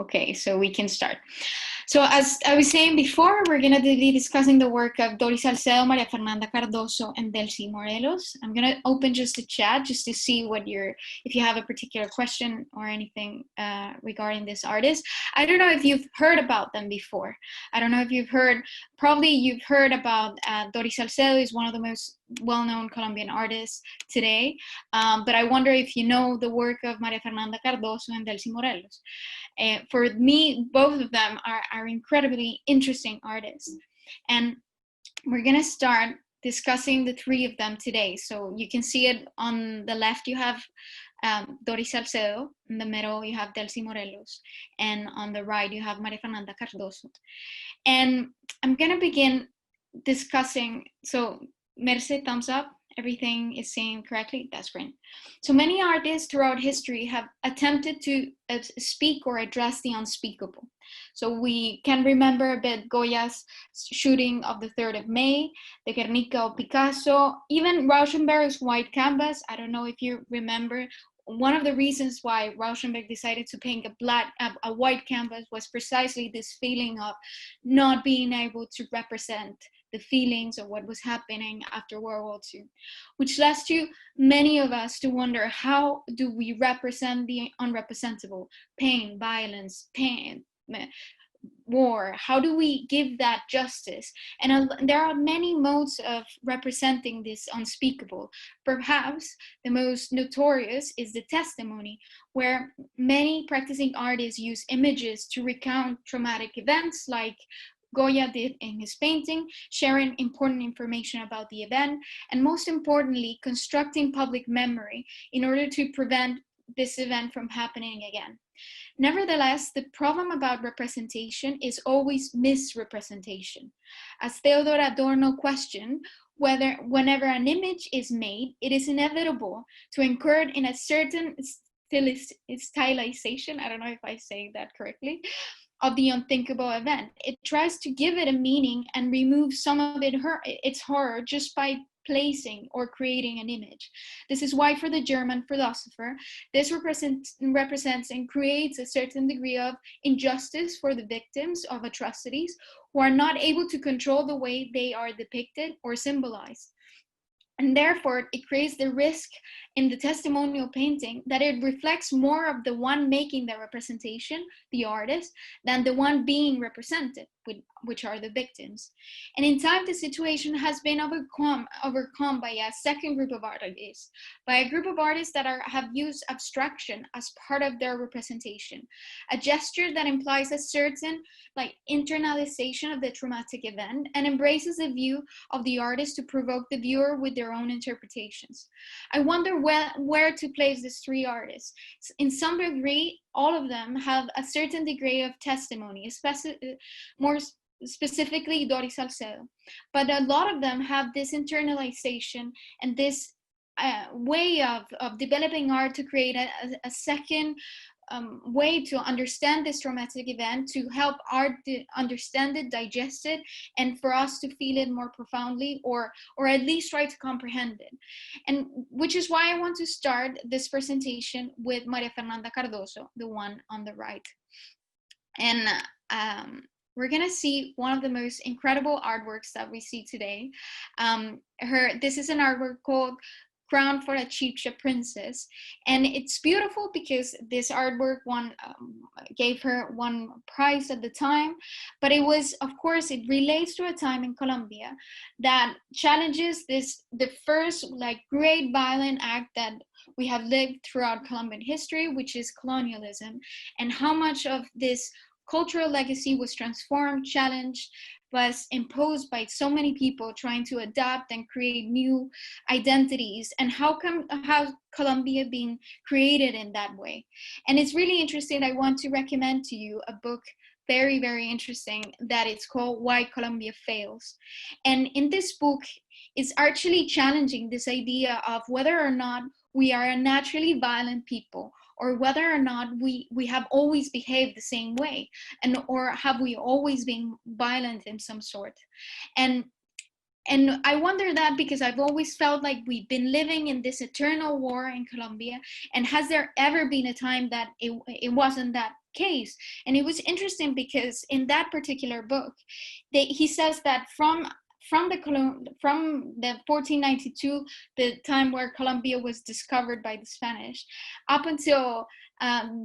Okay, so we can start. So as I was saying before, we're going to be discussing the work of Doris Salcedo, Maria Fernanda Cardoso, and Delcy Morelos. I'm going to open just the chat just to see if you have a particular question or anything regarding this artist. I don't know if you've heard about them before. I don't know if probably you've heard about Doris Salcedo is one of the most well-known Colombian artists today. But I wonder if you know the work of Maria Fernanda Cardoso and Delcy Morelos. For me, both of them are incredibly interesting artists. And we're going to start discussing the three of them today. So you can see it on the left, you have Doris Salcedo. In the middle, you have Delcy Morelos. And on the right, you have Maria Fernanda Cardoso. And I'm going to begin discussing, so Merce, thumbs up. Everything is saying correctly. That's great. So many artists throughout history have attempted to speak or address the unspeakable. So we can remember a bit Goya's shooting of the 3rd of May, the Guernica of Picasso, even Rauschenberg's White Canvas. I don't know if you remember. One of the reasons why Rauschenberg decided to paint a white canvas was precisely this feeling of not being able to represent the feelings of what was happening after World War II, which led to many of us to wonder, how do we represent the unrepresentable? Pain, violence, war. How do we give that justice? And there are many modes of representing this unspeakable. Perhaps the most notorious is the testimony, where many practicing artists use images to recount traumatic events, like Goya did in his painting, sharing important information about the event, and most importantly, constructing public memory in order to prevent this event from happening again. Nevertheless, the problem about representation is always misrepresentation. As Theodor Adorno questioned, whenever an image is made, it is inevitable to incur in a certain stylization, I don't know if I say that correctly, of the unthinkable event. It tries to give it a meaning and remove some of its horror just by placing or creating an image. This is why, for the German philosopher, this represents and creates a certain degree of injustice for the victims of atrocities who are not able to control the way they are depicted or symbolized. And therefore, it creates the risk in the testimonial painting that it reflects more of the one making the representation, the artist, than the one being represented, which are the victims. And in time, the situation has been overcome by a second group of artists, by a group of artists that have used abstraction as part of their representation, a gesture that implies a certain internalization of the traumatic event and embraces the view of the artist to provoke the viewer with their own interpretations. I wonder where to place these three artists. In some degree, all of them have a certain degree of testimony, more specifically Doris Salcedo. But a lot of them have this internalization and this way of developing art to create a second way to understand this traumatic event, to help art understand it, digest it, and for us to feel it more profoundly, or at least try to comprehend it. And which is why I want to start this presentation with Maria Fernanda Cardoso, the one on the right. And we're gonna see one of the most incredible artworks that we see today. This is an artwork called Crown for a Chibcha Princess, and it's beautiful because this artwork gave her one prize at the time, but it was, of course, it relates to a time in Colombia that challenges the first great violent act that we have lived throughout Colombian history, which is colonialism, and how much of this cultural legacy was transformed, challenged, was imposed by so many people trying to adapt and create new identities, and how Colombia being created in that way. And it's really interesting. I want to recommend to you a book, very, very interesting, that it's called Why Colombia Fails. And in this book, it's actually challenging this idea of whether or not we are a naturally violent people, or whether or not we have always behaved the same way, or have we always been violent in some sort. And And I wonder that because I've always felt like we've been living in this eternal war in Colombia. And has there ever been a time that it wasn't that case? And it was interesting because in that particular book, he says that from the 1492, the time where Colombia was discovered by the Spanish, up until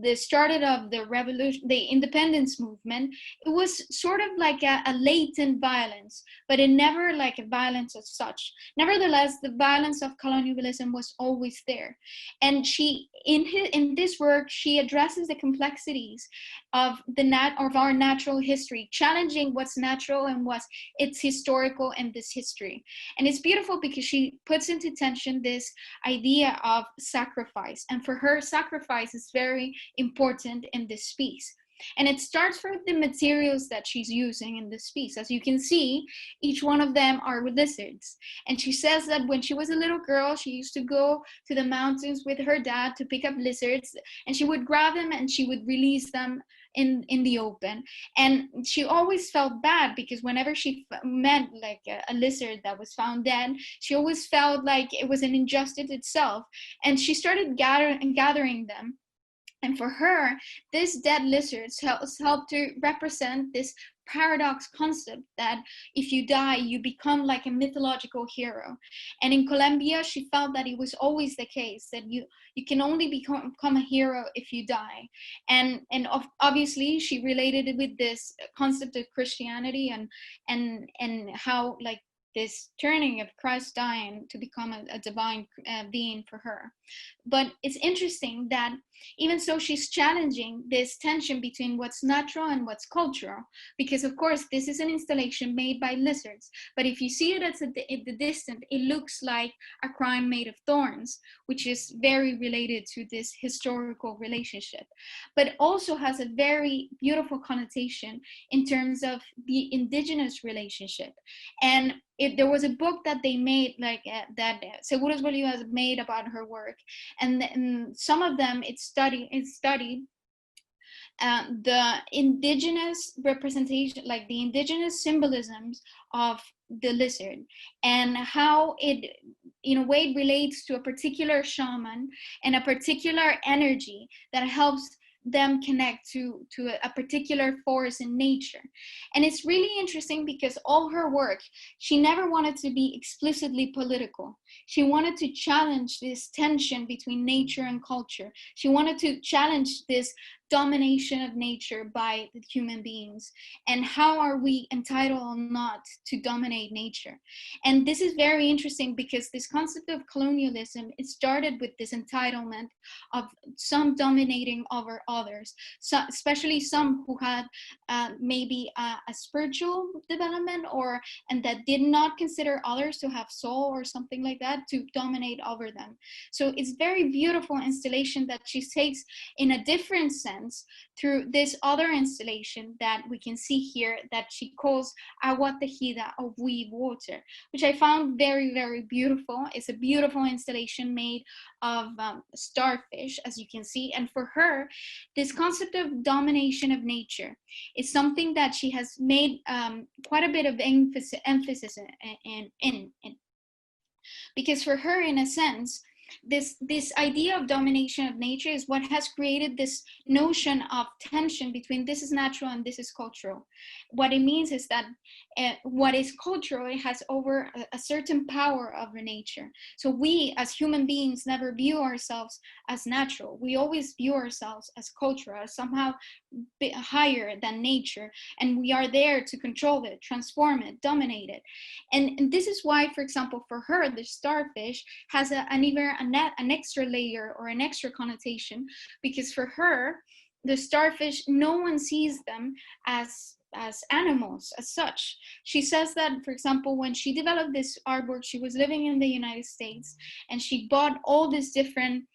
the started of the revolution, the independence movement, it was sort of like a latent violence, but it never like a violence as such. Nevertheless, the violence of colonialism was always there. And she, in this work, she addresses the complexities of of our natural history, challenging what's natural and what's its historical and this history. And it's beautiful because she puts into tension this idea of sacrifice. And for her, sacrifice is very important in this piece. And it starts from the materials that she's using in this piece. As you can see, each one of them are lizards. And she says that when she was a little girl, she used to go to the mountains with her dad to pick up lizards, and she would grab them and she would release them in the open. And she always felt bad because whenever she met like a lizard that was found dead, she always felt like it was an injustice itself. And she started gathering them. And for her, these dead lizards help to represent this paradox concept that if you die, you become like a mythological hero. And in Colombia, she felt that it was always the case, that you can only become a hero if you die. And obviously, she related it with this concept of Christianity and how like this turning of Christ dying to become a divine being for her. But it's interesting that even so, she's challenging this tension between what's natural and what's cultural, because of course this is an installation made by lizards, but if you see it at the distance, it looks like a crown made of thorns, which is very related to this historical relationship, but also has a very beautiful connotation in terms of the indigenous relationship. And there was a book that they made, like that Seguros Bolívar made about her work, and some of them it studied the indigenous representation, like the indigenous symbolisms of the lizard, and how it in a way relates to a particular shaman and a particular energy that helps them connect to a particular force in nature. And it's really interesting because all her work, she never wanted to be explicitly political. She wanted to challenge this tension between nature and culture. She wanted to challenge this domination of nature by the human beings, and how are we entitled or not to dominate nature. And this is very interesting because this concept of colonialism, it started with this entitlement of some dominating over others, so especially some who had maybe a spiritual development, and that did not consider others to have soul or something like that, to dominate over them. So it's very beautiful installation that she takes in a different sense through this other installation that we can see here that she calls Agua Tejida, of weave water, which I found very, very beautiful. It's a beautiful installation made of starfish, as you can see. And for her, this concept of domination of nature is something that she has made quite a bit of emphasis in. Because for her, in a sense, this idea of domination of nature is what has created this notion of tension between this is natural and this is cultural. What it means is that what is cultural, it has over a certain power over nature. So we as human beings never view ourselves as natural. We always view ourselves as cultural, as somehow higher than nature, and we are there to control it, transform it, dominate it. And this is why, for example, for her, the starfish has an extra layer or an extra connotation, because for her, the starfish, no one sees them as animals as such. She says that, for example, when she developed this artwork, she was living in the United States, and she bought all these different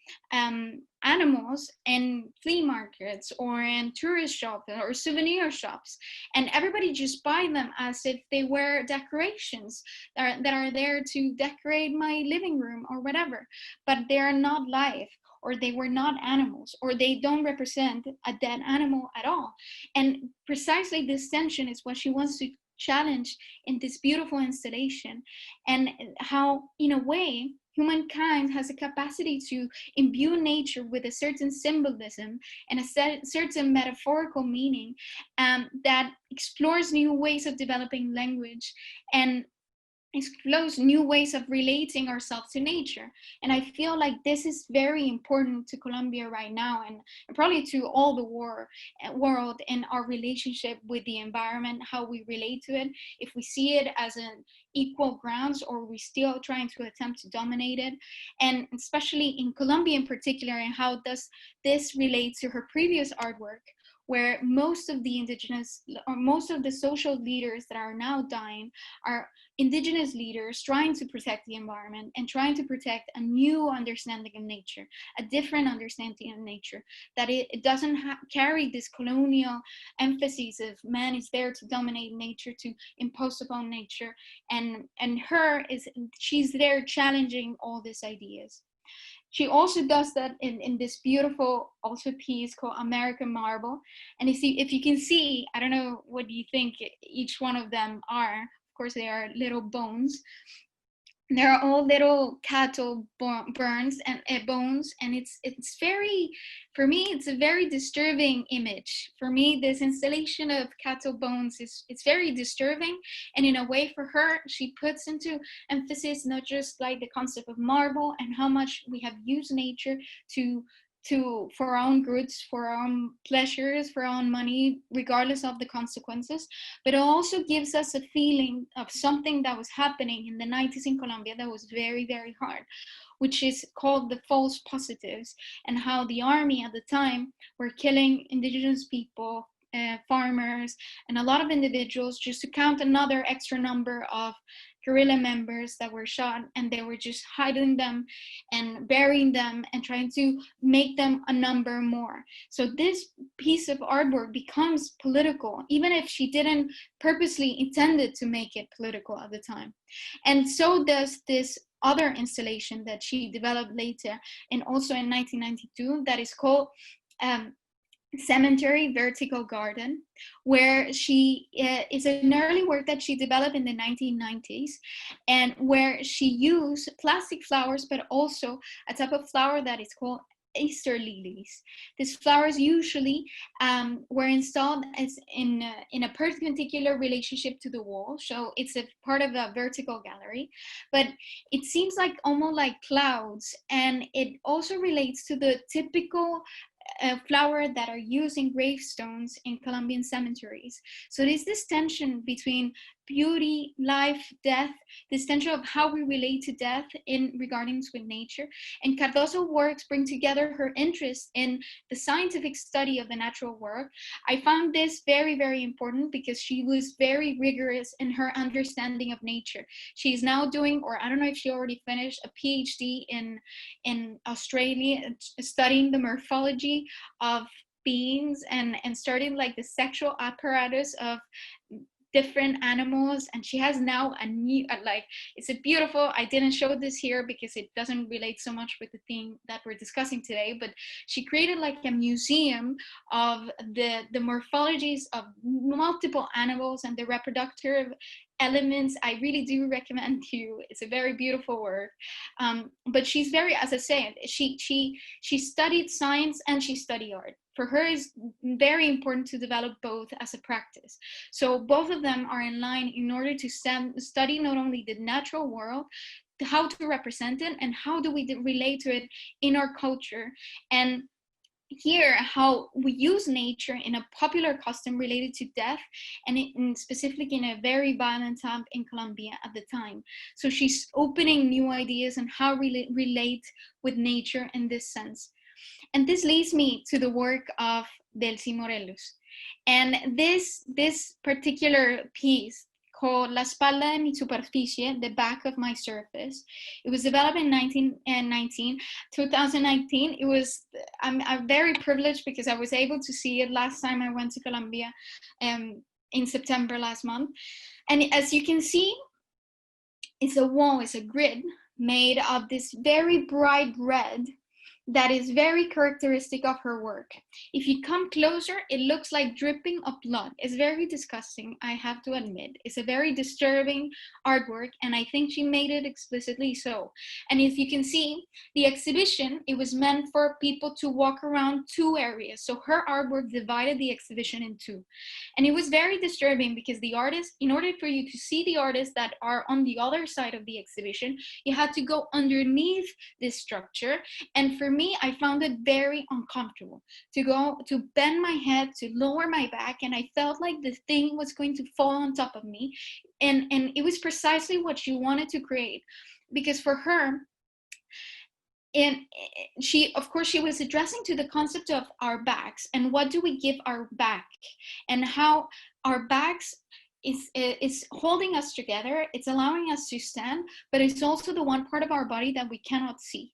animals in flea markets or in tourist shops or souvenir shops, and everybody just buy them as if they were decorations that are there to decorate my living room or whatever, but they are not live, or they were not animals, or they don't represent a dead animal at all. And precisely this tension is what she wants to challenged in this beautiful installation, and how, in a way, humankind has a capacity to imbue nature with a certain symbolism and a certain metaphorical meaning, that explores new ways of developing language and explores new ways of relating ourselves to nature. And I feel like this is very important to Colombia right now, and probably to all the world, in our relationship with the environment, how we relate to it, if we see it as an equal grounds, or we still trying to attempt to dominate it. And especially in Colombia in particular, and how does this relate to her previous artwork, where most of the indigenous, or most of the social leaders that are now dying, are indigenous leaders trying to protect the environment and trying to protect a new understanding of nature, a different understanding of nature, that it doesn't carry this colonial emphasis of man is there to dominate nature, to impose upon nature, and she's there challenging all these ideas. She also does that in this beautiful also piece called American Marble. And if you can see, I don't know what you think each one of them are. Of course, they are little bones. They're all little cattle bones, and it's very, for me, it's a very disturbing image. For me, this installation of cattle bones it's very disturbing, and in a way, for her, she puts into emphasis not just like the concept of marble and how much we have used nature for our own goods, for our own pleasures, for our own money, regardless of the consequences. But it also gives us a feeling of something that was happening in the 90s in Colombia that was very, very hard, which is called the false positives, and how the army at the time were killing indigenous people, farmers, and a lot of individuals, just to count another extra number of guerrilla members that were shot, and they were just hiding them and burying them and trying to make them a number more. So this piece of artwork becomes political, even if she didn't purposely intended to make it political at the time. And so does this other installation that she developed later, and also in 1992, that is called Cementary Vertical Garden, where she is an early work that she developed in the 1990s, and where she used plastic flowers, but also a type of flower that is called Easter lilies. These flowers usually were installed as in a perpendicular relationship to the wall, so it's a part of a vertical gallery, but it seems like almost like clouds, and it also relates to the typical flower that are used in gravestones in Colombian cemeteries. So there's this tension between beauty, life, death, this tension of how we relate to death in regardings with nature. And Cardozo works bring together her interest in the scientific study of the natural world. I found this very, very important because she was very rigorous in her understanding of nature. She's now doing, or I don't know if she already finished, a PhD in Australia, studying the morphology of beings and studying like the sexual apparatus of different animals. And she has now a new, like, it's a beautiful, I didn't show this here because it doesn't relate so much with the theme that we're discussing today, but she created like a museum of the morphologies of multiple animals and the reproductive elements. I really do recommend you. It's a very beautiful work. But she's very, as I said, she studied science and she studied art. For her, it's very important to develop both as a practice. So both of them are in line in order to study not only the natural world, how to represent it, and how do we relate to it in our culture. And here, how we use nature in a popular custom related to death, and specifically in a very violent time in Colombia at the time. So she's opening new ideas on how we relate with nature in this sense. And this leads me to the work of Delcy Morelos. And this particular piece, called La espalda de mi superficie, the back of my surface, it was developed in 2019. It was, I'm very privileged because I was able to see it last time I went to Colombia in September last month. And as you can see, it's a wall, it's a grid made of this very bright red that is very characteristic of her work. If you come closer, it looks like dripping of blood. It's very disgusting, I have to admit. It's a very disturbing artwork, and I think she made it explicitly so. And if you can see, the exhibition, it was meant for people to walk around two areas. So her artwork divided the exhibition in two. And it was very disturbing because the artist, in order for you to see the artists that are on the other side of the exhibition, you had to go underneath this structure. And for me, I found it very uncomfortable to bend my head, to lower my back, and I felt like the thing was going to fall on top of me. And it was precisely what she wanted to create, because for her, and she, of course, she was addressing to the concept of our backs and what do we give our back, and how our backs is holding us together. It's allowing us to stand, but it's also the one part of our body that we cannot see.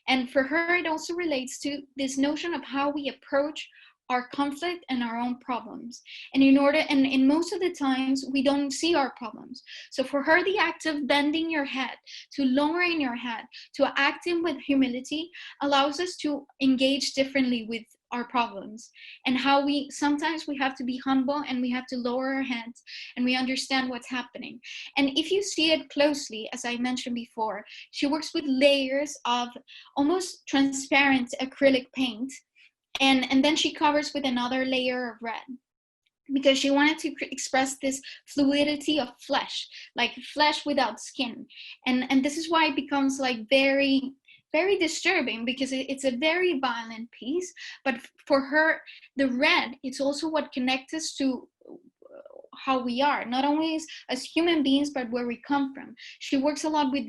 And for her, it also relates to this notion of how we approach our conflict and our own problems. And in most of the times, we don't see our problems. So for her, the act of bending your head, to lowering your head, to acting with humility allows us to engage differently with our problems, and how sometimes we have to be humble and we have to lower our heads and we understand what's happening. And if you see it closely, as I mentioned before, she works with layers of almost transparent acrylic paint, and then she covers with another layer of red, because she wanted to express this fluidity of flesh, like flesh without skin. And this is why it becomes like very, very disturbing, because it's a very violent piece. But for her, the red, it's also what connects us to how we are, not only as human beings, but where we come from. She works a lot with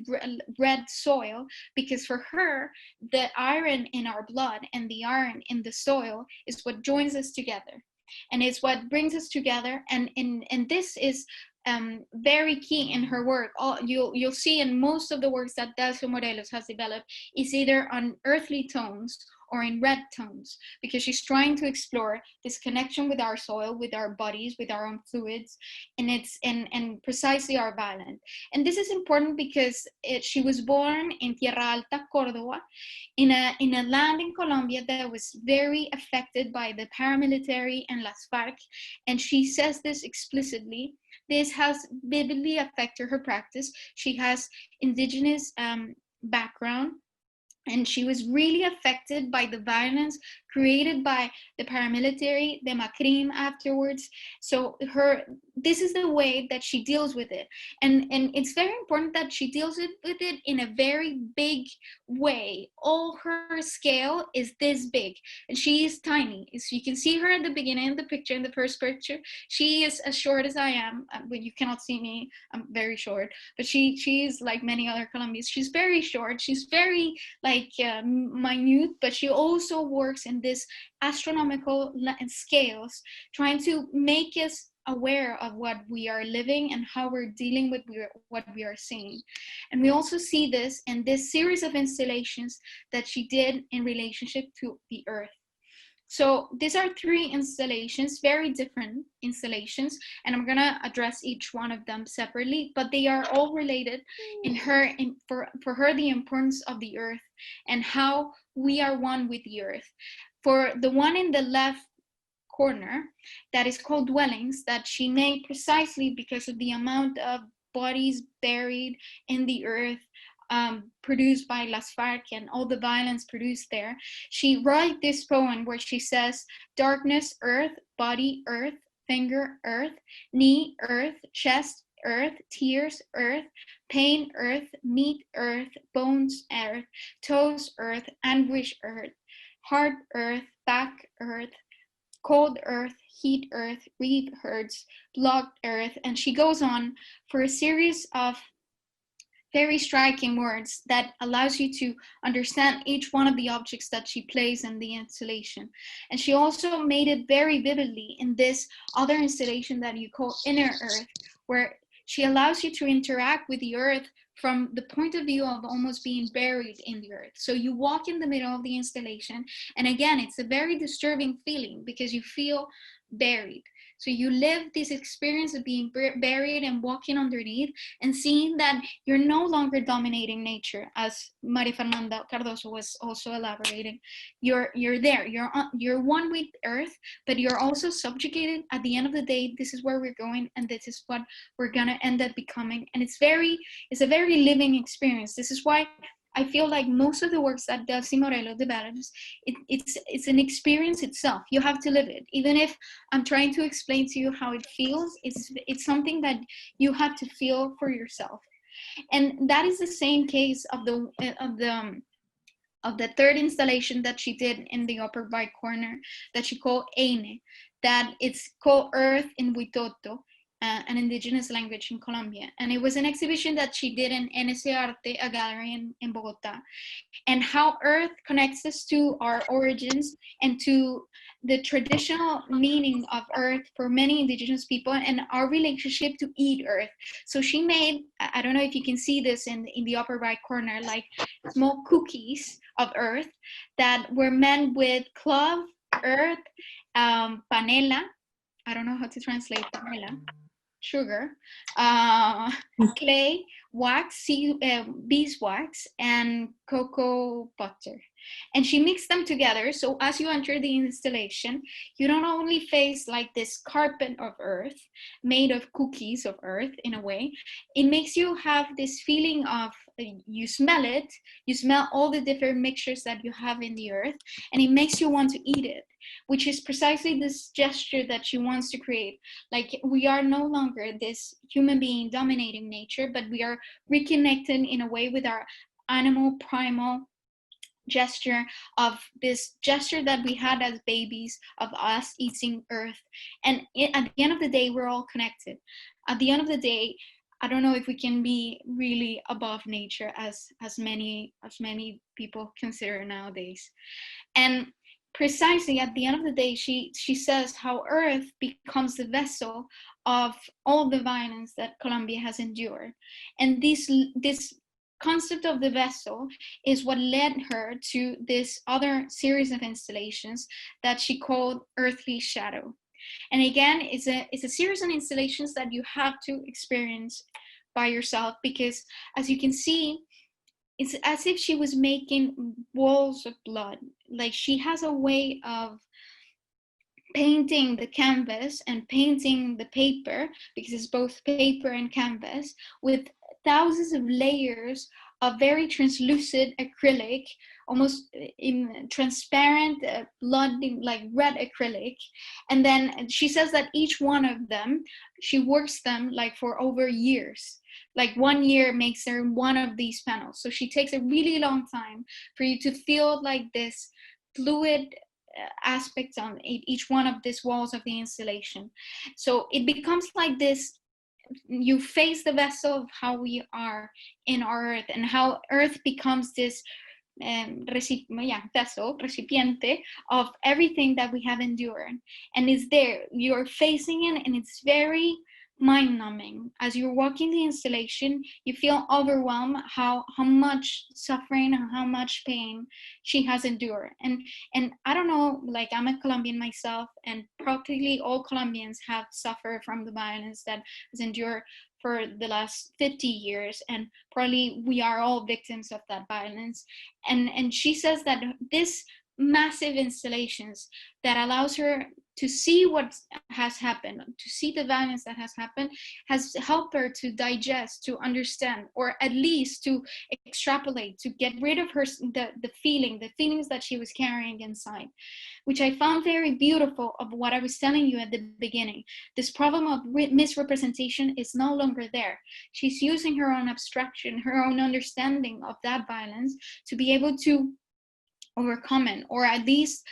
red soil, because for her, the iron in our blood and the iron in the soil is what joins us together. And it's what brings us together. And this is very key in her work. You'll see in most of the works that Delcy Morelos has developed is either on earthly tones or in red tones, because she's trying to explore this connection with our soil, with our bodies, with our own fluids, and precisely our violence. And this is important because she was born in Tierra Alta, Córdoba, in a land in Colombia that was very affected by the paramilitary and Las FARC. And she says this explicitly. This has vividly affected her practice. She has indigenous background, and she was really affected by the violence created by the paramilitary, the Macrim afterwards. So this is the way that she deals with it. And it's very important that she deals with it in a very big way. All her scale is this big, and she is tiny. So you can see her at the beginning of the picture, in the first picture. She is as short as I am, but you cannot see me. I'm very short, but she is like many other Colombians. She's very short. She's very minute, but she also works in this astronomical scales, trying to make us aware of what we are living and how we're dealing with what we are seeing. And we also see this in this series of installations that she did in relationship to the earth. So these are 3 installations, very different installations, and I'm gonna address each one of them separately, but they are all related for her, the importance of the earth and how we are one with the earth. For the one in the left corner, that is called dwellings, that she made precisely because of the amount of bodies buried in the earth, produced by Las FARC and all the violence produced there. She wrote this poem where she says, darkness, earth, body, earth, finger, earth, knee, earth, chest, earth, tears, earth, pain, earth, meat, earth, bones, earth, toes, earth, anguish, earth, heart, earth, back, earth, cold, earth, heat, earth, reap, hurts, blocked, earth. And she goes on for a series of very striking words that allows you to understand each one of the objects that she plays in the installation. And she also made it very vividly in this other installation that you call Inner Earth, where she allows you to interact with the earth from the point of view of almost being buried in the earth. So you walk in the middle of the installation, and again, it's a very disturbing feeling because you feel buried. So you live this experience of being buried and walking underneath and seeing that you're no longer dominating nature, as Maria Fernanda Cardoso was also elaborating. You're there, you're one with earth, but you're also subjugated. At the end of the day, this is where we're going, and this is what we're gonna end up becoming. And it's a very living experience. This is why I feel like most of the works that Delcy Morelos develops, it's an experience itself. You have to live it. Even if I'm trying to explain to you how it feels, it's something that you have to feel for yourself. And that is the same case of the third installation that she did in the upper right corner, that she called Eine, that it's called Earth in Huitoto, an indigenous language in Colombia. And it was an exhibition that she did in NS Arte, a gallery in Bogota, and how earth connects us to our origins and to the traditional meaning of earth for many indigenous people, and our relationship to eat earth. So she made, I don't know if you can see this in the upper right corner, like small cookies of earth that were made with clove, earth, panela, I don't know how to translate panela, sugar, clay, wax, beeswax, and cocoa butter. And she mixed them together. So as you enter the installation, you don't only face like this carpet of earth made of cookies of earth in a way. It makes you have this feeling of, you smell it, you smell all the different mixtures that you have in the earth, and it makes you want to eat it, which is precisely this gesture that she wants to create. Like, we are no longer this human being dominating nature, but we are reconnected in a way with our animal primal gesture, of this gesture that we had as babies of us eating earth. And at the end of the day, we're all connected. At the end of the day, I don't know if we can be really above nature as many people consider nowadays. And precisely at the end of the day, she says how earth becomes the vessel of all the violence that Colombia has endured. And this concept of the vessel is what led her to this other series of installations that she called Earthly Shadow. And again, it's a series of installations that you have to experience by yourself, because as you can see, it's as if she was making walls of blood. Like, she has a way of painting the canvas and painting the paper, because it's both paper and canvas, with thousands of layers of very translucent acrylic, almost in transparent blood, like red acrylic. And then she says that each one of them, she works them like for over years. Like 1 year makes her one of these panels. So she takes a really long time for you to feel like this fluid aspects on each one of these walls of the installation. So it becomes like this, you face the vessel of how we are in our earth, and how earth becomes this vessel, recipiente of everything that we have endured. And it's there, you're facing it, and it's very mind-numbing. As you're walking the installation, you feel overwhelmed how much suffering and how much pain she has endured. And I don't know, like, I'm a Colombian myself, and practically all Colombians have suffered from the violence that has endured for the last 50 years, and probably we are all victims of that violence. And she says that this massive installations that allows her to see what has happened, to see the violence that has happened, has helped her to digest, to understand, or at least to extrapolate, to get rid of her the feelings that she was carrying inside, which I found very beautiful of what I was telling you at the beginning. This problem of misrepresentation is no longer there. She's using her own abstraction, her own understanding of that violence to be able to overcome it, or at least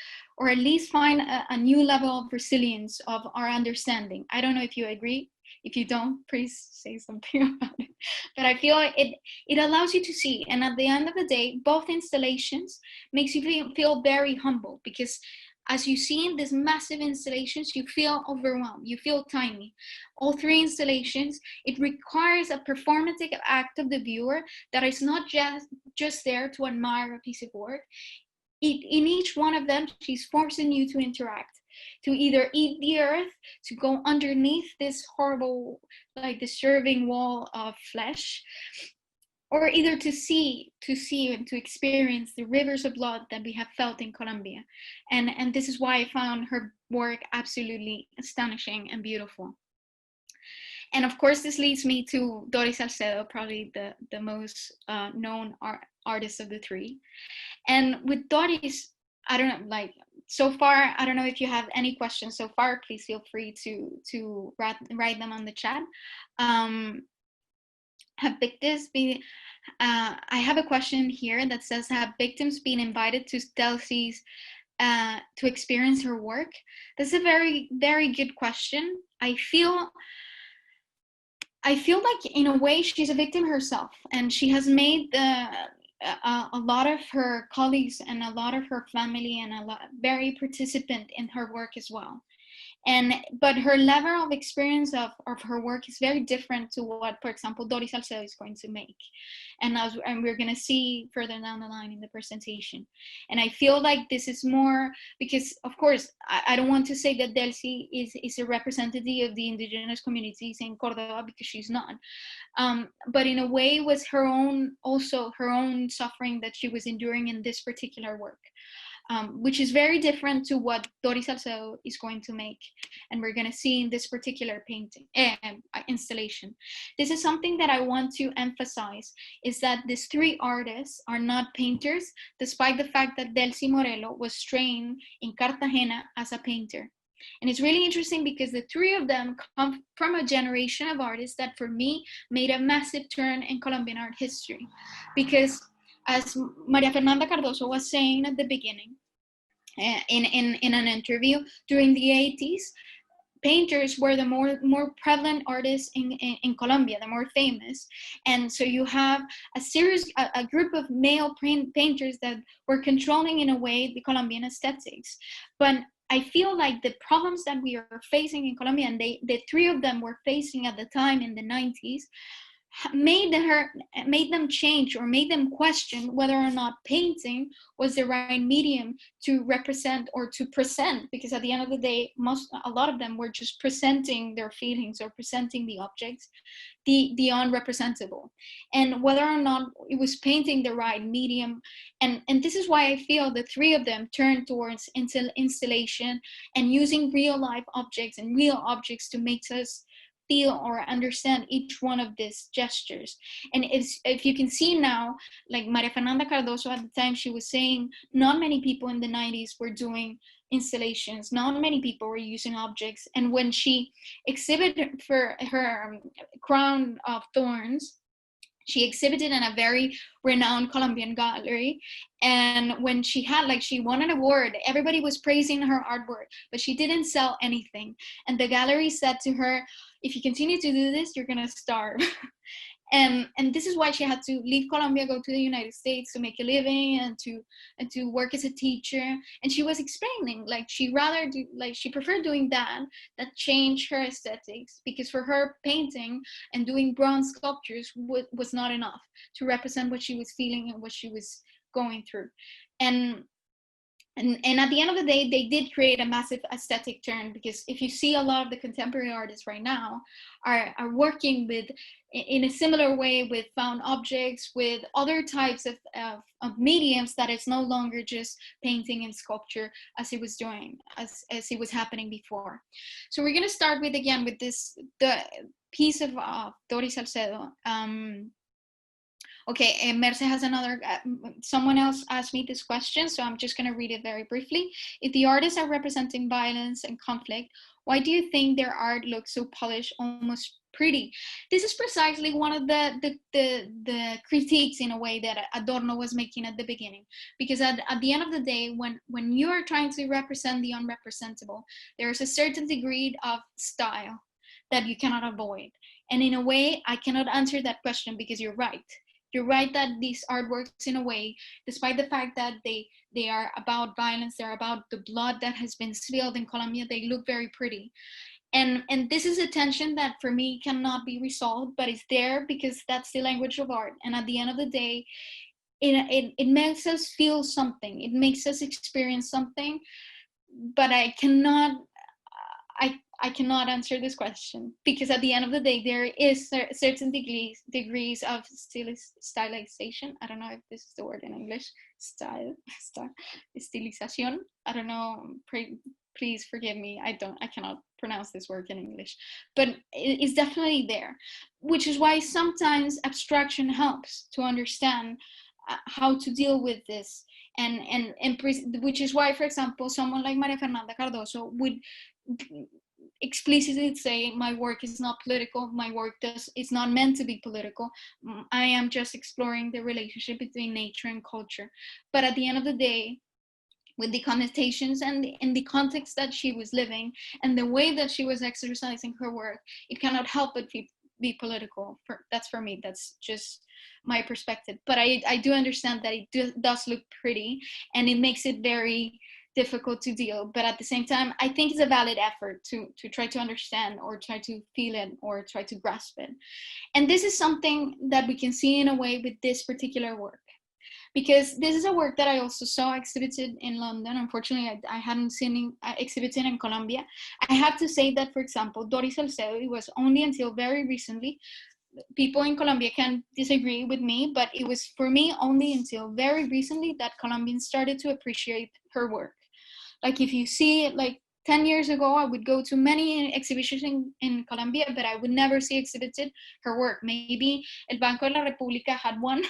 find a new level of resilience of our understanding. I don't know if you agree. If you don't, please say something about it. But I feel it allows you to see. And at the end of the day, both installations makes you feel very humble, because as you see in these massive installations, you feel overwhelmed, you feel tiny. All three installations, it requires a performative act of the viewer that is not just there to admire a piece of work. In each one of them, she's forcing you to interact. to either eat the earth, to go underneath this horrible, like disturbing wall of flesh, or either to see and to experience the rivers of blood that we have felt in Colombia. And this is why I found her work absolutely astonishing and beautiful. And of course, this leads me to Doris Salcedo, probably the most known artist of the three. And with Doris, I don't know, like so far, I don't know if you have any questions so far, please feel free to write them on the chat. Have victims been, I have a question here that says, have victims been invited to Delcy's to experience her work? That's a very, very good question. I feel like in a way she's a victim herself, and she has made a lot of her colleagues and a lot of her family and a lot very participant in her work as well. But her level of experience of her work is very different to what, for example, Doris Salcedo is going to make. And we're going to see further down the line in the presentation. And I feel like this is more because, of course, I don't want to say that Delcy is a representative of the indigenous communities in Cordoba, because she's not. But in a way, it was her own suffering that she was enduring in this particular work. Which is very different to what Doris Salcedo is going to make. And we're going to see in this particular installation. This is something that I want to emphasize, is that these three artists are not painters, despite the fact that Delcy Morelos was trained in Cartagena as a painter. And it's really interesting because the three of them come from a generation of artists that for me made a massive turn in Colombian art history. Because as Maria Fernanda Cardoso was saying at the beginning, in an interview, during the 80s, painters were the more prevalent artists in Colombia, the more famous. And so you have a group of male painters that were controlling in a way the Colombian aesthetics. But I feel like the problems that we are facing in Colombia, and the three of them were facing at the time in the 90s, made them change or made them question whether or not painting was the right medium to represent or to present, because at the end of the day, a lot of them were just presenting their feelings or presenting the objects, the unrepresentable, and whether or not it was painting the right medium. And this is why I feel the three of them turned towards installation and using real life objects and real objects to make us feel or understand each one of these gestures. And if you can see now, like Maria Fernanda Cardoso at the time, she was saying not many people in the 90s were doing installations, not many people were using objects. And when she exhibited for her crown of thorns, she exhibited in a very renowned Colombian gallery. And when she won an award, everybody was praising her artwork, but she didn't sell anything. And the gallery said to her, if you continue to do this, you're gonna starve. And this is why she had to leave Colombia, go to the United States to make a living and to work as a teacher. And she was explaining, like, she preferred doing that changed her aesthetics, because for her, painting and doing bronze sculptures was not enough to represent what she was feeling and what she was going through. And at the end of the day, they did create a massive aesthetic turn, because if you see a lot of the contemporary artists right now are working in a similar way with found objects, with other types of mediums, that it's no longer just painting and sculpture as it was doing, as it was happening before. So we're going to start with the piece of Doris Salcedo. Okay, Merce has another, someone else asked me this question, so I'm just going to read it very briefly. If the artists are representing violence and conflict, why do you think their art looks so polished, almost pretty? This is precisely one of the critiques, in a way, that Adorno was making at the beginning. Because at the end of the day, when you are trying to represent the unrepresentable, there's a certain degree of style that you cannot avoid. And in a way, I cannot answer that question, because you're right. You're right that these artworks, in a way, despite the fact that they are about violence, they're about the blood that has been spilled in Colombia, they look very pretty. And this is a tension that for me cannot be resolved, but it's there because that's the language of art. And at the end of the day, it makes us feel something. It makes us experience something but I cannot answer this question, because at the end of the day, there is certain degrees of stylization. I don't know if this is the word in English. Stilización. I don't know. Please forgive me. I cannot pronounce this word in English, but it's definitely there, which is why sometimes abstraction helps to understand how to deal with this. And which is why, for example, someone like Maria Fernanda Cardoso would explicitly say, my work is not political, my work is not meant to be political, I am just exploring the relationship between nature and culture. But at the end of the day, with the connotations and in the context that she was living and the way that she was exercising her work, it cannot help but be political. That's for me, that's just my perspective. But I do understand that it does look pretty, and it makes it very difficult to deal. But at the same time, I think it's a valid effort to try to understand, or try to feel it, or try to grasp it. And this is something that we can see in a way with this particular work, because this is a work that I also saw exhibited in London. Unfortunately, I hadn't seen it exhibited in Colombia. I have to say that, for example, Doris Salcedo, it was only until very recently, people in Colombia can disagree with me, but it was for me only until very recently that Colombians started to appreciate her work. Like, if you see, like 10 years ago, I would go to many exhibitions in Colombia, but I would never see exhibited her work. Maybe El Banco de la República had one,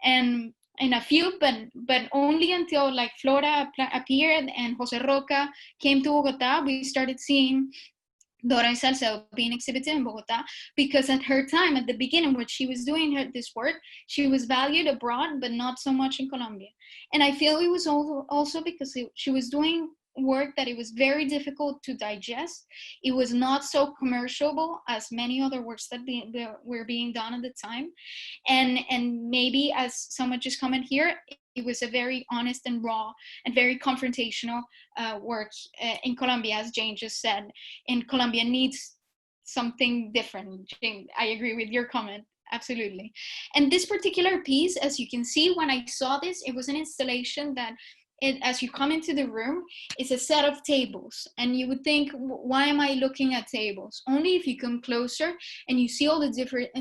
and a few, but only until like Flora appeared and Jose Roca came to Bogota, we started seeing Doris Salcedo being exhibited in Bogota, because at her time, at the beginning, when she was doing this work, she was valued abroad, but not so much in Colombia. And I feel it was also because she was doing work that it was very difficult to digest. It was not so commercial as many other works that were being done at the time. And maybe, as someone just commented here, it was a very honest and raw and very confrontational work in Colombia, as Jane just said. And Colombia needs something different. Jane, I agree with your comment. Absolutely. And this particular piece, as you can see, when I saw this, it was an installation that, as you come into the room, it's a set of tables. And you would think, why am I looking at tables? Only if you come closer and you see all these different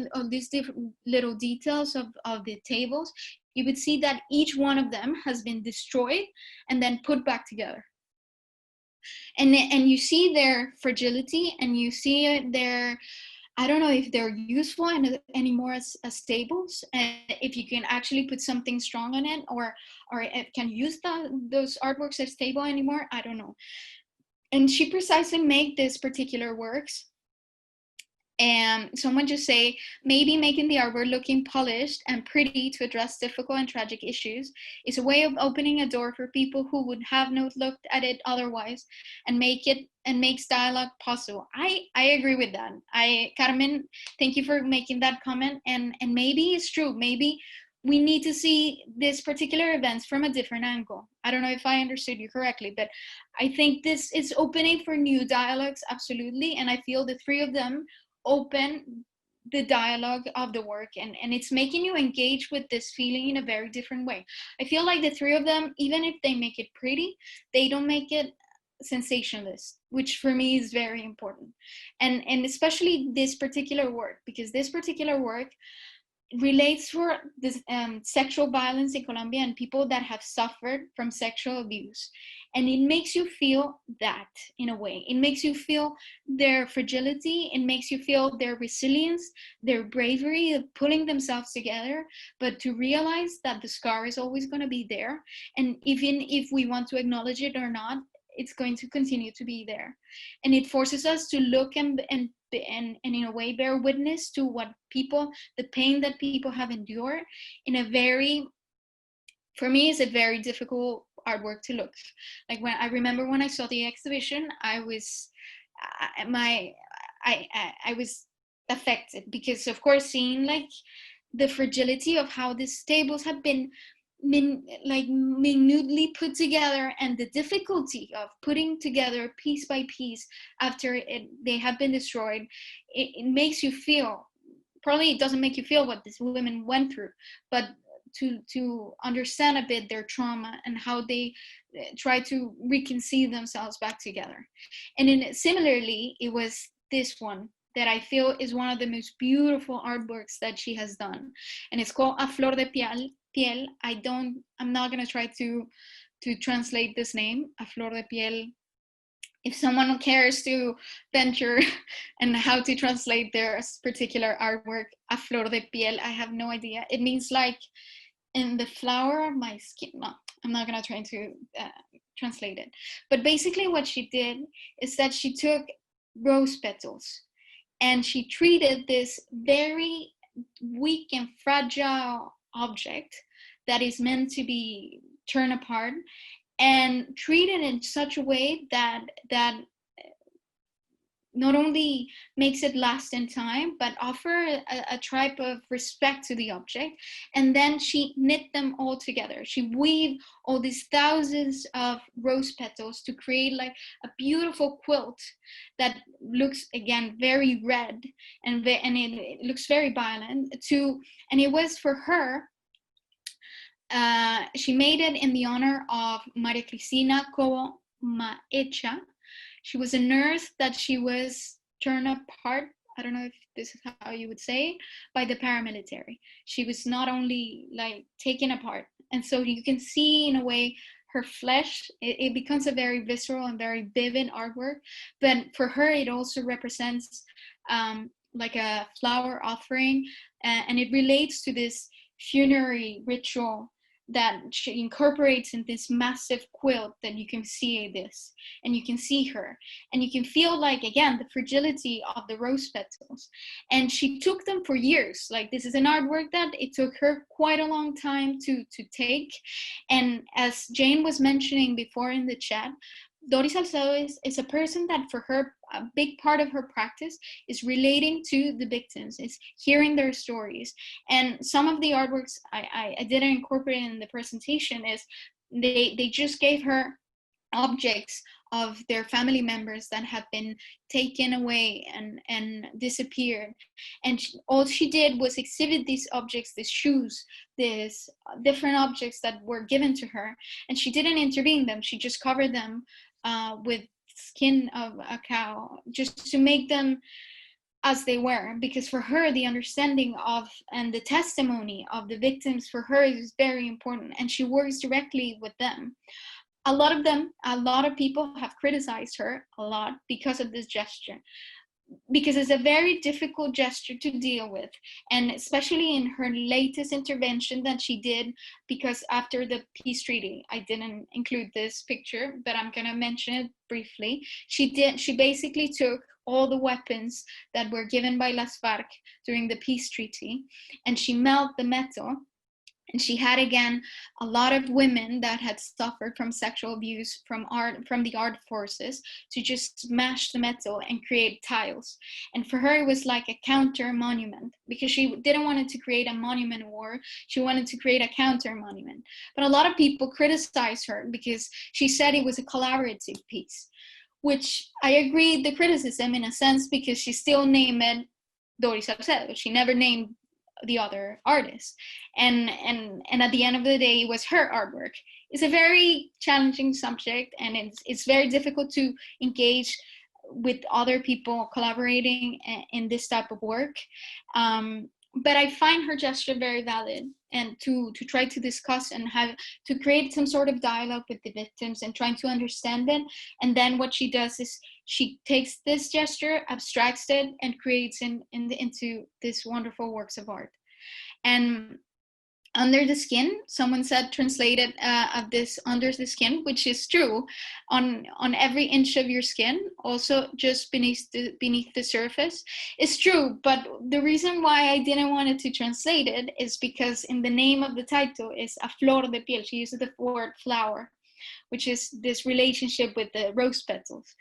little details of the tables, you would see that each one of them has been destroyed and then put back together. And you see their fragility, and you see their, I don't know if they're useful anymore as tables, if you can actually put something strong on it, or can use those artworks as table anymore, I don't know. And she precisely made this particular works. And someone just say, maybe making the artwork looking polished and pretty to address difficult and tragic issues is a way of opening a door for people who would have not looked at it otherwise, and makes dialogue possible. I agree with that. Carmen, thank you for making that comment. And maybe it's true. Maybe we need to see this particular events from a different angle. I don't know if I understood you correctly, but I think this is opening for new dialogues, absolutely. And I feel the three of them open the dialogue of the work, and it's making you engage with this feeling in a very different way. I feel like the three of them, even if they make it pretty, they don't make it sensationalist, which for me is very important. And especially this particular work, because this particular work relates for this sexual violence in Colombia and people that have suffered from sexual abuse. And it makes you feel that, in a way. It makes you feel their fragility. It makes you feel their resilience, their bravery of pulling themselves together, but to realize that the scar is always going to be there. And even if we want to acknowledge it or not, it's going to continue to be there. And it forces us to look and in a way bear witness to the pain that people have endured in a very, for me, it's a very difficult artwork to look. Like, when I remember when I saw the exhibition, I was affected, because of course, seeing like the fragility of how these tables have been minutely put together, and the difficulty of putting together piece by piece after they have been destroyed, it makes you feel, probably it doesn't make you feel what these women went through, but to understand a bit their trauma and how they try to reconcile themselves back together. And then similarly, it was this one that I feel is one of the most beautiful artworks that she has done, and it's called A Flor de Piel. I'm not gonna try to translate this name, A Flor de Piel. If someone cares to venture and how to translate their particular artwork, A Flor de Piel, I have no idea. It means like in the flower of my skin. No, I'm not gonna try to translate it. But basically what she did is that she took rose petals and she treated this very weak and fragile object that is meant to be torn apart, and treat it in such a way that not only makes it last in time, but offer a type of respect to the object. And then she knit them all together. She weaved all these thousands of rose petals to create like a beautiful quilt that looks, again, very red, and it looks very violent too. And it was for her. She made it in the honor of Maria Cristina Cobo Maecha. She was a nurse that she was torn apart, I don't know if this is how you would say it, by the paramilitary. She was not only like taken apart. And so you can see in a way her flesh, it becomes a very visceral and very vivid artwork. But for her, it also represents like a flower offering, and it relates to this funerary ritual that she incorporates in this massive quilt that you can see this, and you can see her, and you can feel like, again, the fragility of the rose petals. And she took them for years. Like, this is an artwork that it took her quite a long time to take. And as Jane was mentioning before in the chat, Doris Salcedo is a person that, for her, a big part of her practice is relating to the victims, is hearing their stories. And some of the artworks I didn't incorporate in the presentation is they just gave her objects of their family members that have been taken away and disappeared. And all she did was exhibit these objects, these shoes, these different objects that were given to her. And she didn't intervene them. She just covered them with skin of a cow, just to make them as they were, because for her, the understanding of and the testimony of the victims for her is very important, and she works directly with them. A lot of people have criticized her a lot because of this gesture, because it's a very difficult gesture to deal with, and especially in her latest intervention that she did, because after the peace treaty, I didn't include this picture, but I'm gonna mention it briefly. She basically took all the weapons that were given by Las FARC during the peace treaty, and she melted the metal. And she had, again, a lot of women that had suffered from sexual abuse from the art forces to just smash the metal and create tiles. And for her, it was like a counter monument, because she didn't want to create a monument war. She wanted to create a counter monument. But a lot of people criticized her because she said it was a collaborative piece, which I agree the criticism in a sense, because she still named it Doris Salcedo. She never named the other artist, and at the end of the day, it was her artwork. It's a very challenging subject, and it's very difficult to engage with other people collaborating in this type of work, but I find her gesture very valid, and to try to discuss and have to create some sort of dialogue with the victims and trying to understand it. And then what she does is she takes this gesture, abstracts it, and creates into this wonderful works of art. And Under the Skin, someone said, translated of this, under the skin, which is true, on every inch of your skin, also just beneath the surface, is true. But the reason why I didn't want it to translate it is because in the name of the title is A Flor de Piel. She uses the word flower, which is this relationship with the rose petals,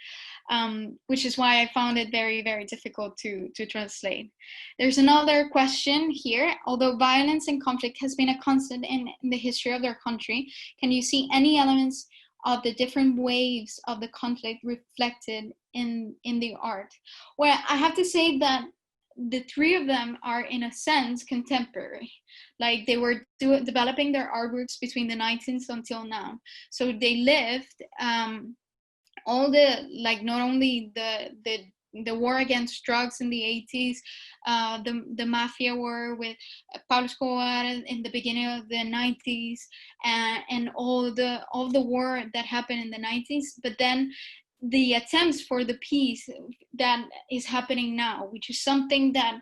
which is why I found it very, very difficult to translate. There's another question here. Although violence and conflict has been a constant in the history of their country, can you see any elements of the different waves of the conflict reflected in the art? Well, I have to say that the three of them are in a sense contemporary. Like they were developing their artworks between the 19th until now. So they lived all the, like, not only the war against drugs in the 80s, the mafia war with Pablo Escobar in the beginning of the 90s, and all the war that happened in the 90s, but then the attempts for the peace that is happening now, which is something that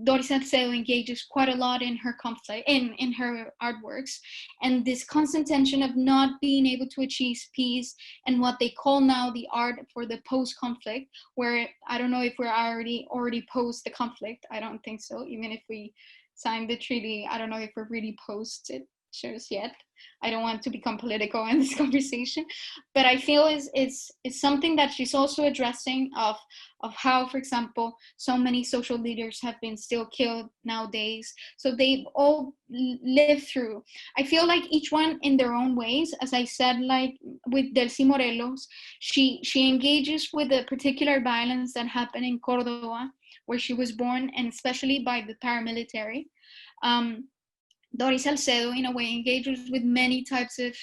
Doris Salcedo engages quite a lot in her conflict, in her artworks, and this constant tension of not being able to achieve peace, and what they call now the art for the post-conflict, where I don't know if we're already post the conflict. I don't think so. Even if we signed the treaty, I don't know if we're really post it just yet. I don't want to become political in this conversation, but I feel it's something that she's also addressing of how, for example, so many social leaders have been still killed nowadays. So they've all lived through. I feel like each one in their own ways, as I said, like with Delcy Morelos, she engages with a particular violence that happened in Córdoba, where she was born, and especially by the paramilitary. Doris Salcedo, in a way, engages with many types of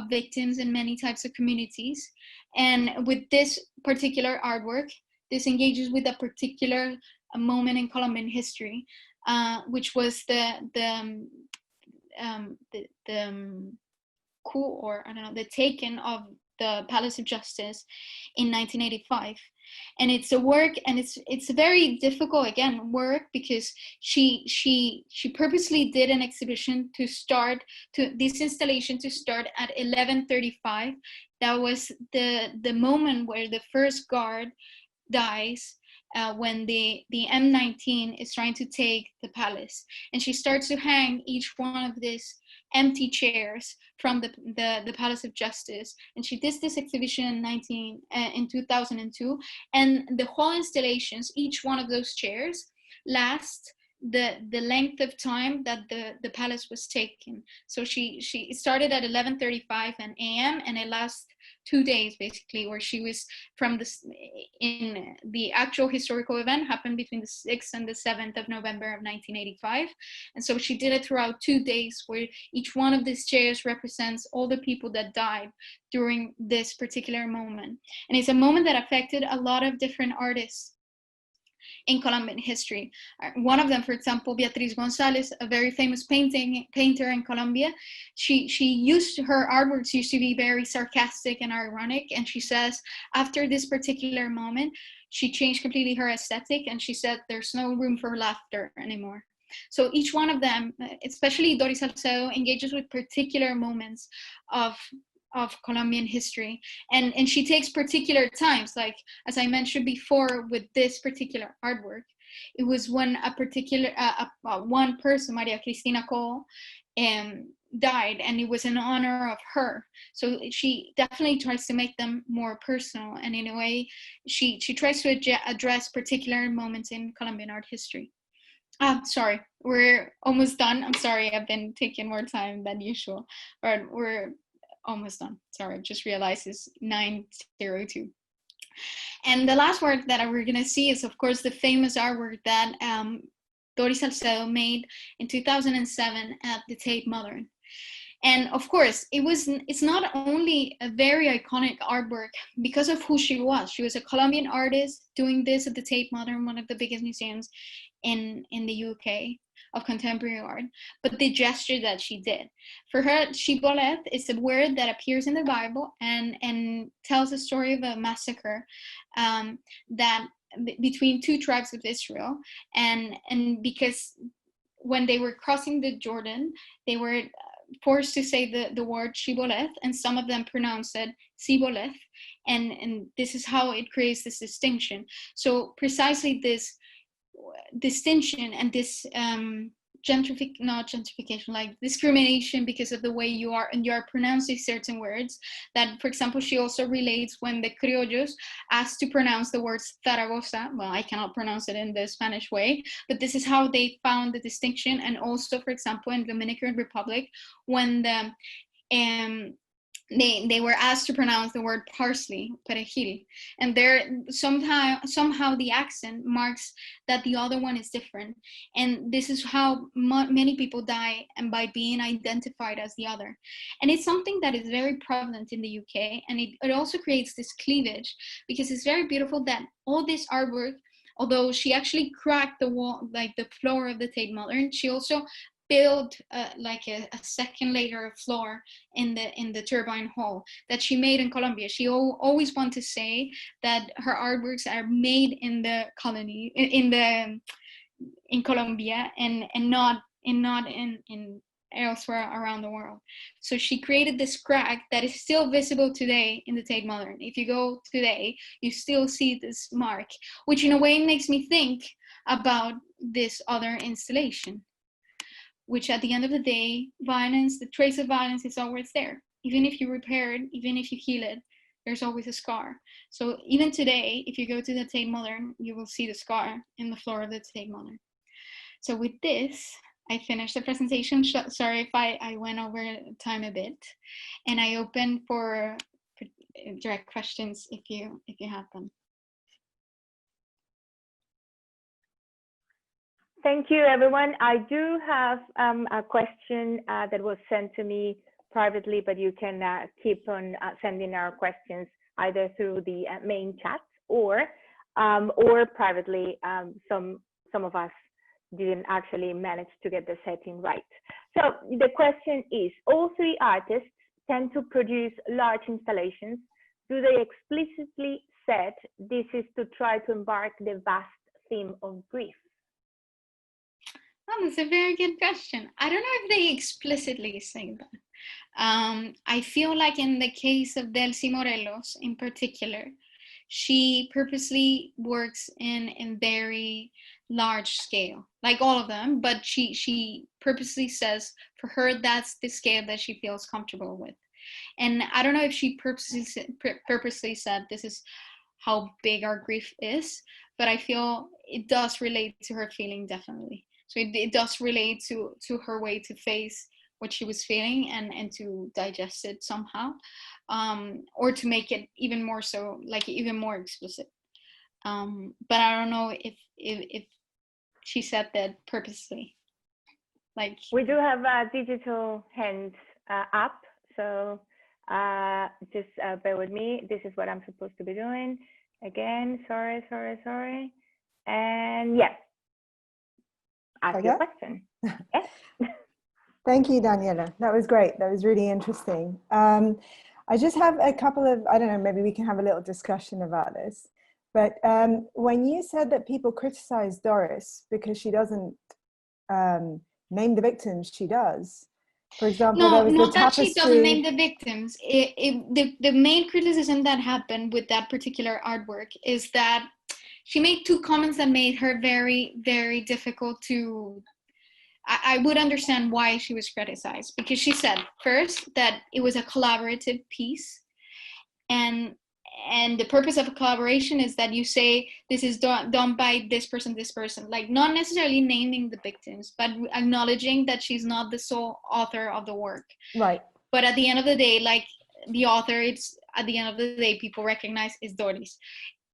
victims and many types of communities. And with this particular artwork, this engages with a particular moment in Colombian history, which was the coup, or I don't know, the taking of the Palace of Justice in 1985. And it's a work, and it's a very difficult, again, work, because she purposely did an exhibition to start this installation to start at 11:35. That was the moment where the first guard dies, when the M19 is trying to take the palace, and she starts to hang each one of these empty chairs from the Palace of Justice. And she did this exhibition in 2002, and the whole installations, each one of those chairs, last the length of time that the palace was taken. So she started at 11:35 a.m. and it lasts 2 days basically, where she was in the actual historical event happened between the 6th and the 7th of November of 1985. And so she did it throughout 2 days, where each one of these chairs represents all the people that died during this particular moment. And it's a moment that affected a lot of different artists in Colombian history. One of them, for example, Beatriz González, a very famous painter in Colombia, she used, her artworks used to be very sarcastic and ironic, and she says after this particular moment, she changed completely her aesthetic, and she said there's no room for laughter anymore. So each one of them, especially Doris Salcedo, engages with particular moments of Colombian history, and she takes particular times, like as I mentioned before with this particular artwork, it was when a particular one person, Maria Cristina Cole, died, and it was in honor of her. So she definitely tries to make them more personal, and in a way she tries to address particular moments in Colombian art history. Sorry, we're almost done. I'm sorry, I've been taking more time than usual, but we're almost done. Sorry, I just realized it's 9:02. And the last work that we're going to see is, of course, the famous artwork that Doris Salcedo made in 2007 at the Tate Modern. And of course, it's not only a very iconic artwork because of who she was. She was a Colombian artist doing this at the Tate Modern, one of the biggest museums in the UK of contemporary art, but the gesture that she did. For her, shibboleth is a word that appears in the Bible and tells a story of a massacre that between two tribes of Israel, and because when they were crossing the Jordan, they were forced to say the word shibboleth, and some of them pronounced it siboleth, and this is how it creates this distinction. So precisely this distinction and this discrimination because of the way you are pronouncing certain words, that, for example, she also relates when the criollos asked to pronounce the word Zaragoza. Well, I cannot pronounce it in the Spanish way, but this is how they found the distinction. And also, for example, in Dominican Republic, when the they were asked to pronounce the word parsley, perejil, and there somehow the accent marks that the other one is different, and this is how many people die, and by being identified as the other. And it's something that is very prevalent in the UK, and it also creates this cleavage, because it's very beautiful that all this artwork, although she actually cracked the wall, like the floor of the Tate Modern, she also built like a second layer of floor in the turbine hall that she made in Colombia. She always wanted to say that her artworks are made in the colony, in Colombia, and not in elsewhere around the world. So she created this crack that is still visible today in the Tate Modern. If you go today, you still see this mark, which in a way makes me think about this other installation, which at the end of the day, violence, the trace of violence is always there. Even if you repair it, even if you heal it, there's always a scar. So even today, if you go to the Tate Modern, you will see the scar in the floor of the Tate Modern. So with this, I finished the presentation. Sorry if I went over time a bit, and I open for direct questions if you have them. Thank you, everyone. I do have a question that was sent to me privately, but you can keep on sending our questions either through the main chat or privately. Some of us didn't actually manage to get the setting right. So the question is, all three artists tend to produce large installations. Do they explicitly said this is to try to embark the vast theme of grief? Oh, that's a very good question. I don't know if they explicitly say that. I feel like in the case of Delcy Morelos in particular, she purposely works in very large scale, like all of them, but she purposely says for her that's the scale that she feels comfortable with. And I don't know if she purposely said this is how big our grief is, but I feel it does relate to her feeling, definitely. So it does relate to her way to face what she was feeling and to digest it somehow, or to make it even more so, like even more explicit. But I don't know if she said that purposely. Like, we do have a digital hands up, so just bear with me. This is what I'm supposed to be doing. Again, sorry. And yes, ask your question. Yes. Thank you, Daniela. That was great. That was really interesting. I just have a couple of, I don't know, maybe we can have a little discussion about this. But when you said that people criticize Doris because she doesn't name the victims, she does. For example, there was not the that tapestry. She doesn't name the victims. The main criticism that happened with that particular artwork is that she made two comments that made her very, very difficult to. I would understand why she was criticized, because she said first that it was a collaborative piece, and the purpose of a collaboration is that you say this is done by this person, like not necessarily naming the victims, but acknowledging that she's not the sole author of the work. Right. But at the end of the day, like the author, it's at the end of the day, people recognize is Doris.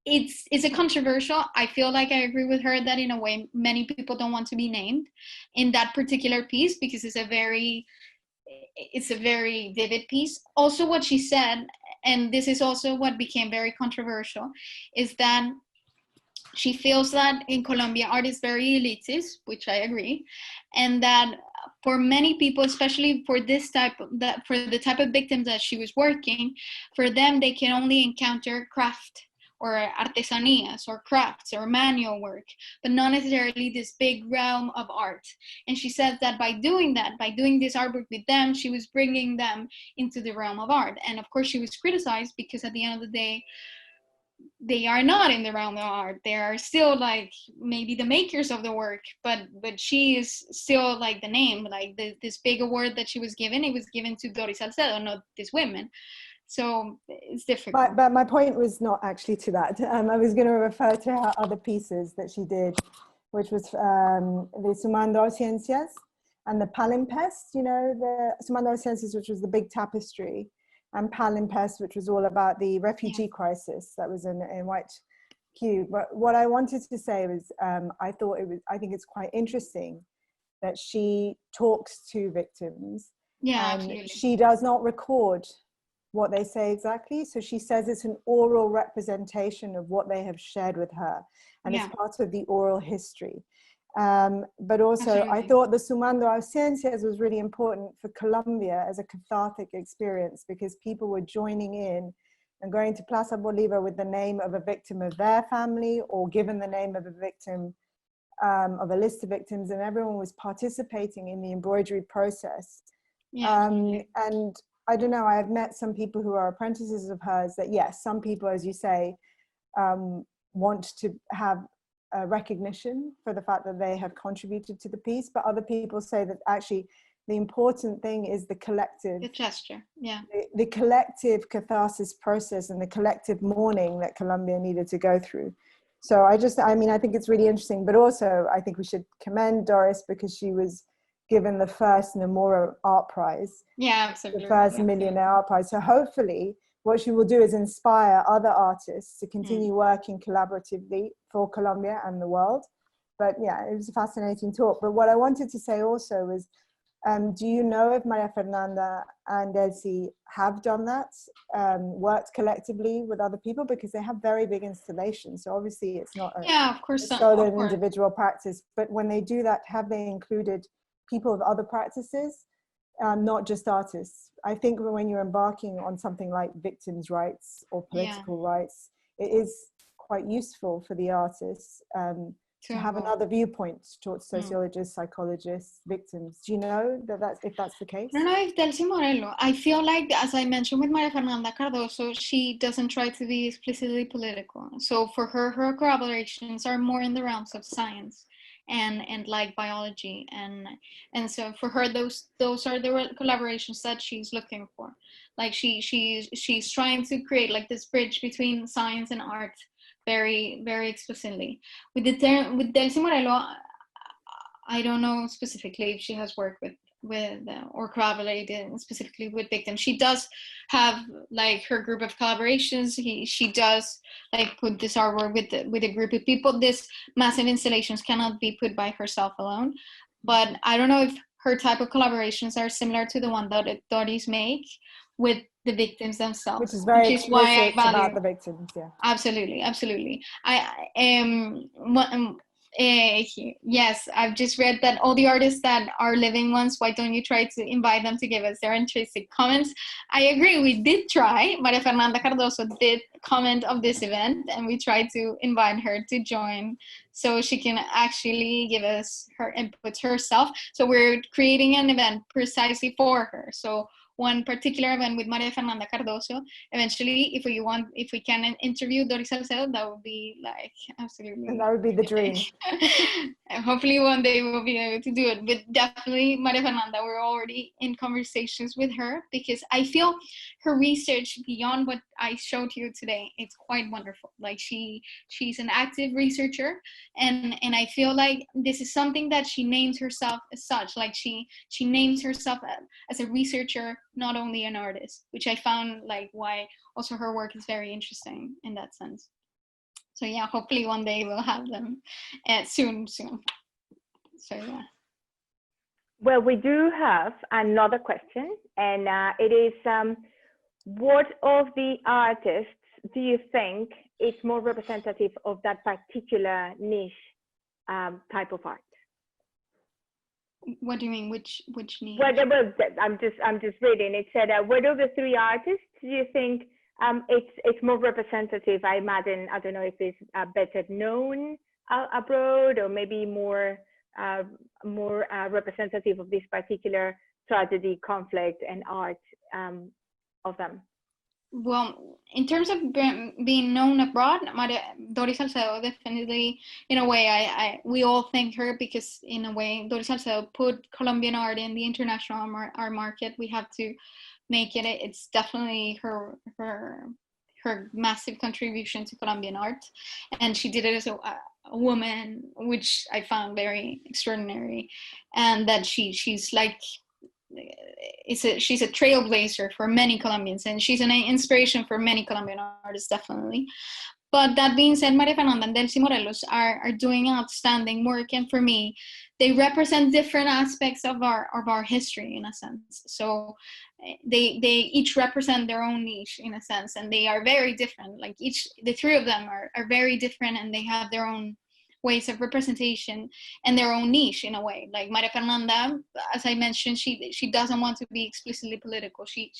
It's a controversial. I feel like I agree with her that in a way, many people don't want to be named in that particular piece because it's a very vivid piece. Also, what she said, and this is also what became very controversial, is that she feels that in Colombia art is very elitist, which I agree, and that for many people, especially for this for the type of victims that she was working, for them they can only encounter craft or artesanías or crafts or manual work, but not necessarily this big realm of art. And she says that by doing this artwork with them, she was bringing them into the realm of art. And of course she was criticized because at the end of the day, they are not in the realm of art. They are still like maybe the makers of the work, but she is still like the name, like this big award that she was given, it was given to Doris Salcedo, not this women. So it's difficult. But my point was not actually to that. I was going to refer to her other pieces that she did, which was the Sumando Ciencias and the Palimpest, you know, the Sumando Ciencias, which was the big tapestry. and Palimpest, which was all about the refugee crisis. That was in White Cube. But what I wanted to say was, I think it's quite interesting that she talks to victims, and absolutely. she does not record what they say exactly. So she says it's an oral representation of what they have shared with her, and it's part of the oral history. But also, absolutely. I thought the Sumando Ausencias was really important for Colombia as a cathartic experience, because people were joining in and going to Plaza Bolívar with the name of a victim of their family, or given the name of a victim of a list of victims, and everyone was participating in the embroidery process. And I don't know, I have met some people who are apprentices of hers that, yes, some people, as you say, want to have a recognition for the fact that they have contributed to the piece, but other people say that actually the important thing is the collective, the gesture, the collective catharsis process and the collective mourning that Colombia needed to go through. So I think it's really interesting, but also I think we should commend Doris, because she was given the first Namora Art Prize. Yeah, absolutely. The first Millionaire Art Prize. So hopefully what she will do is inspire other artists to continue working collaboratively for Colombia and the world. But yeah, it was a fascinating talk. But what I wanted to say also was, do you know if Maria Fernanda and Delcy have done that, worked collectively with other people? Because they have very big installations. So obviously it's not a solo individual practice. But when they do that, have they included people of other practices, not just artists? I think when you're embarking on something like victims' rights or political rights, it is quite useful for the artists to have another viewpoint towards sociologists, psychologists, victims. Do you know if that's the case? I don't know if Delcy Morelos. I feel like, as I mentioned with Maria Fernanda Cardoso, she doesn't try to be explicitly political. So for her collaborations are more in the realms of science and like biology, and so for her those are the collaborations that she's looking for. Like she's trying to create like this bridge between science and art, very, very explicitly. With Delcy Morelos, I don't know specifically if she has worked with or collaborated specifically with victims. She does have like her group of collaborations. She does like put this artwork with a group of people. This massive installations cannot be put by herself alone. But I don't know if her type of collaborations are similar to the one that Doris make with the victims themselves, which is very why I value about the victims. Yeah, absolutely. Yes, I've just read that all the artists that are living ones, why don't you try to invite them to give us their intrinsic comments? I agree, we did try. Maria Fernanda Cardoso did comment of this event, and we tried to invite her to join so she can actually give us her inputs herself. So we're creating an event precisely for her. So one particular event with Maria Fernanda Cardoso. Eventually, if we can interview Doris Salcedo, that would be like absolutely. And that would be the dream. And hopefully one day we'll be able to do it. But definitely Maria Fernanda, we're already in conversations with her, because I feel her research beyond what I showed you today, it's quite wonderful. Like she's an active researcher, and I feel like this is something that she names herself as such. Like she names herself as a researcher, not only an artist, which I found like why also her work is very interesting in that sense. So yeah, hopefully one day we'll have them soon. So yeah. Well, we do have another question, and it is, what of the artists do you think is more representative of that particular niche type of art? What do you mean? Which niche? Well, I'm just reading. It said, what of the three artists do you think it's more representative? I imagine, I don't know if it's better known abroad, or maybe more representative of this particular tragedy, conflict, and art of them. Well, in terms of being known abroad, Doris Salcedo definitely, in a way, we all thank her, because in a way, Doris Salcedo put Colombian art in the international art market. We have to make it. It's definitely her massive contribution to Colombian art, and she did it as a woman, which I found very extraordinary, and that she's like she's a trailblazer for many Colombians, and she's an inspiration for many Colombian artists, definitely. But that being said, Maria Fernanda and Delcy Morelos are doing outstanding work, and for me, they represent different aspects of our history in a sense. So they each represent their own niche in a sense, and they are very different. Like the three of them are very different, and they have their own ways of representation and their own niche in a way. Like Maria Fernanda, as I mentioned, she doesn't want to be explicitly political. She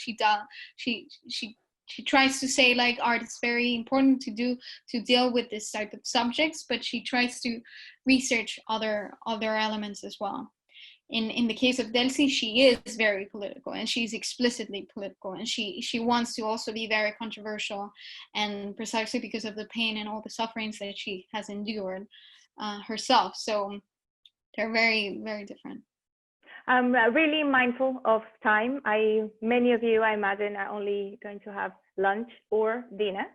tries to say like art is very important to deal with this type of subjects, but she tries to research other elements as well. In the case of Delcy, she is very political, and she's explicitly political, and she wants to also be very controversial, and precisely because of the pain and all the sufferings that she has endured herself. So they're very, very different. I'm really mindful of time. Many of you, I imagine, are only going to have lunch or dinner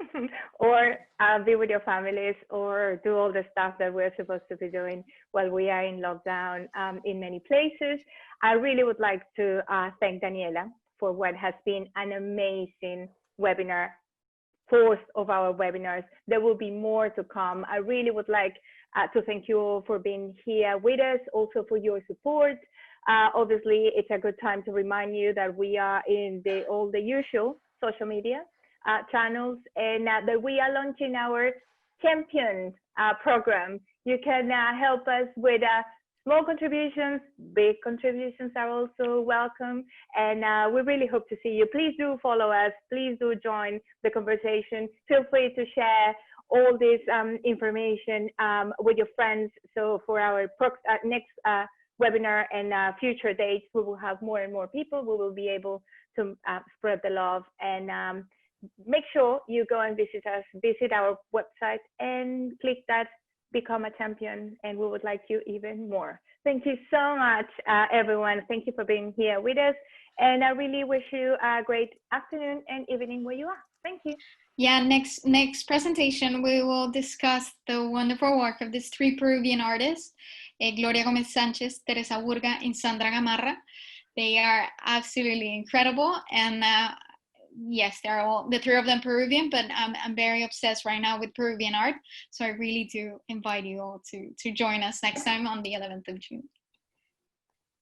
or be with your families or do all the stuff that we're supposed to be doing while we are in lockdown in many places. I really would like to thank Daniela for what has been an amazing webinar, fourth of our webinars. There will be more to come. I really would like to thank you all for being here with us, also for your support. Obviously, it's a good time to remind you that we are in all the usual social media channels, and that we are launching our champion program. You can help us with small contributions. Big contributions are also welcome, and we really hope to see you. Please do follow us. Please do join the conversation. Feel free to share all this information with your friends. So for our next webinar and future dates, we will have more and more people. We will be able to spread the love, and make sure you go and visit us, visit our website, and click that become a champion, and we would like you even more. Thank you so much, everyone. Thank you for being here with us, and I really wish you a great afternoon and evening where you are. Thank you. Yeah, next presentation, we will discuss the wonderful work of these three Peruvian artists, Gloria Gomez Sanchez, Teresa Burga, and Sandra Gamarra. They are absolutely incredible, and yes, they're all, the three of them, Peruvian, but I'm very obsessed right now with Peruvian art, so I really do invite you all to join us next time on the 11th of June.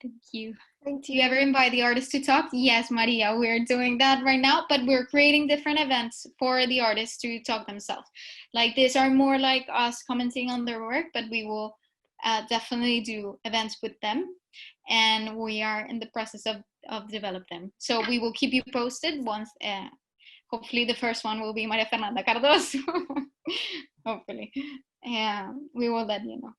Thank you. Do you ever invite the artists to talk? Yes, Maria, we're doing that right now, but we're creating different events for the artists to talk themselves. Like these are more like us commenting on their work, but we will definitely do events with them, and we are in the process of develop them. So we will keep you posted once, hopefully the first one will be Maria Fernanda Cardoso. Hopefully, we will let you know.